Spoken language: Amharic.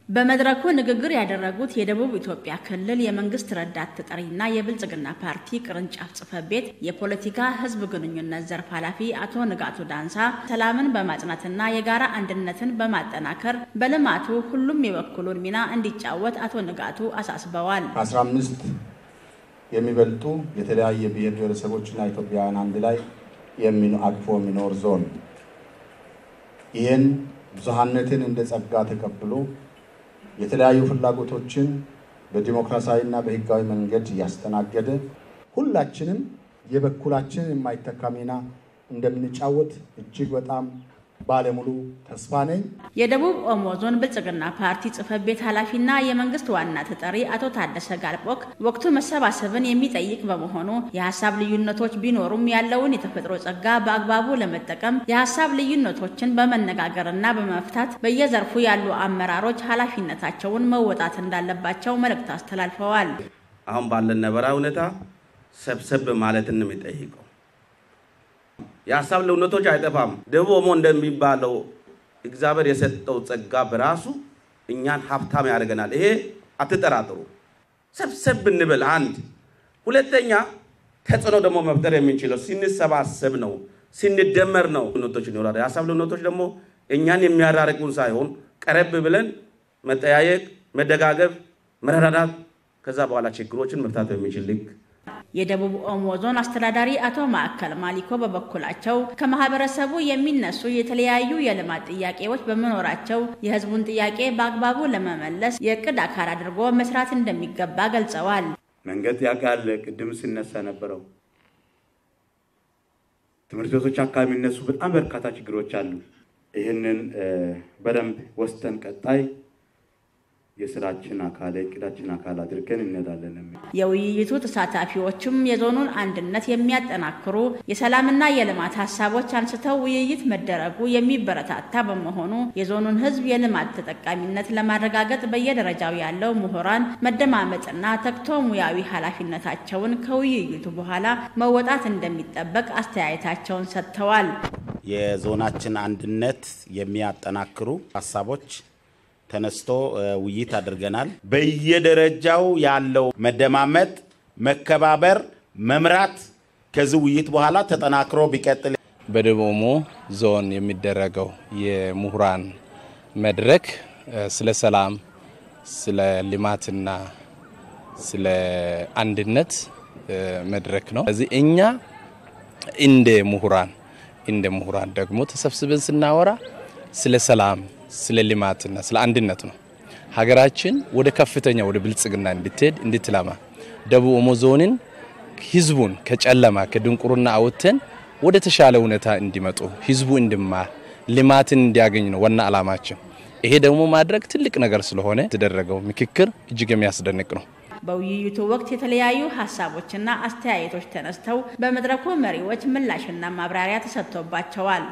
በመድረኩ ንግግር ያደረጉት የደቡብ ኢትዮጵያ ክልል የመንግስት ረዳት ተጠሪና የብልጽግና ፓርቲ ቅርንጫፍ ጽሕፈት ቤት የፖለቲካ ህዝብ ግንኙነት ዘርፍ ኃላፊ አቶ ንጋቱ ዳንሳ ሰላምን በማጽናትና የጋራ አንድነትን በማጠናከር በልማቱ ሁሉም የበኩሉን ሚና እንዲጫወት አቶ ንጋቱ አሳስበዋል። 15 የሚበልጡ የተለያየ ብሔር ብሔረሰቦችና ኢትዮጵያውያን አንድ ላይ አቅፎ የሚኖር ዞን ይህን ብዙሃነትን እንደ ጸጋ ተቀብሎ የተለያዩ ፍላጎቶችን በዲሞክራሲያዊና በህጋዊ መንገድ ያስተናገደ ሁላችንም የበኩላችን የማይተካ ሚና እንደምንጫወት እጅግ በጣም ባለሙሉ ተስፋ ነኝ። የደቡብ ኦሞ ዞን ብልጽግና ፓርቲ ጽሕፈት ቤት ኃላፊና የመንግስት ዋና ተጠሪ አቶ ታደሰ ጋልቦክ ወቅቱ መሰባሰብን የሚጠይቅ በመሆኑ የሐሳብ ልዩነቶች ቢኖሩም ያለውን የተፈጥሮ ጸጋ በአግባቡ ለመጠቀም የሐሳብ ልዩነቶችን በመነጋገርና በመፍታት በየዘርፉ ያሉ አመራሮች ኃላፊነታቸውን መወጣት እንዳለባቸው መልእክት አስተላልፈዋል። አሁን ባለን ነባራዊ ሁኔታ ሰብሰብ ማለትን ነው የሚጠይቀው። የሐሳብ ልዩነቶች አይጠፋም። ደቡብ ኦሞ እንደሚባለው እግዚአብሔር የሰጠው ጸጋ በራሱ እኛን ሀብታም ያደርገናል። ይሄ አትጠራጥሩ። ሰብሰብ እንበል። አንድ ሁለተኛ ተጽዕኖ ደግሞ መፍጠር የምንችለው ስንሰባሰብ ነው፣ ስንደመር ነው። ልዩነቶች ይኖራሉ። የሐሳብ ልዩነቶች ደግሞ እኛን የሚያራርቁን ሳይሆን ቀረብ ብለን መጠያየቅ፣ መደጋገፍ፣ መረዳዳት ከዛ በኋላ ችግሮችን መፍታት የሚችል ልክ የደቡብ ኦሞ ዞን አስተዳዳሪ አቶ ማዕከል ማሊኮ በበኩላቸው ከማህበረሰቡ የሚነሱ የተለያዩ የልማት ጥያቄዎች በመኖራቸው የህዝቡን ጥያቄ በአግባቡ ለመመለስ የቅድ አካል አድርጎ መስራት እንደሚገባ ገልጸዋል። መንገድ ያጋለ ቅድም ሲነሳ ነበረው ትምህርት ቤቶች አካባቢ የሚነሱ በጣም በርካታ ችግሮች አሉ። ይህንን በደንብ ወስተን ቀጣይ የስራችን አካል እቅዳችን አካል አድርገን እንሄዳለን። የውይይቱ ተሳታፊዎችም የዞኑን አንድነት የሚያጠናክሩ የሰላምና የልማት ሐሳቦች አንስተው ውይይት መደረጉ የሚበረታታ በመሆኑ የዞኑን ህዝብ የልማት ተጠቃሚነት ለማረጋገጥ በየደረጃው ያለው ምሁራን መደማመጥና ተክቶ ሙያዊ ኃላፊነታቸውን ከውይይቱ በኋላ መወጣት እንደሚጠበቅ አስተያየታቸውን ሰጥተዋል። የዞናችን አንድነት የሚያጠናክሩ ሐሳቦች ተነስቶ ውይይት አድርገናል። በየደረጃው ያለው መደማመጥ፣ መከባበር፣ መምራት ከዚህ ውይይት በኋላ ተጠናክሮ ቢቀጥል በደቡብ ኦሞ ዞን የሚደረገው የምሁራን መድረክ ስለ ሰላም፣ ስለ ልማትና ስለ አንድነት መድረክ ነው። ስለዚህ እኛ እንደ ምሁራን ደግሞ ተሰብስበን ስናወራ ስለ ሰላም፣ ስለ ልማትና ስለ አንድነት ነው። ሀገራችን ወደ ከፍተኛ ወደ ብልጽግና እንድትለማ ደቡብ ኦሞ ዞንን ህዝቡን ከጨለማ ከድንቁርና አውጥተን ወደ ተሻለ ሁኔታ እንዲመጡ ህዝቡ እንዲማር ልማትን እንዲያገኝ ነው ዋና ዓላማችን። ይሄ ደግሞ ማድረግ ትልቅ ነገር ስለሆነ የተደረገው ምክክር እጅግ የሚያስደንቅ ነው። በውይይቱ ወቅት የተለያዩ ሐሳቦችና አስተያየቶች ተነስተው በመድረኩ መሪዎች ምላሽና ማብራሪያ ተሰጥቶባቸዋል።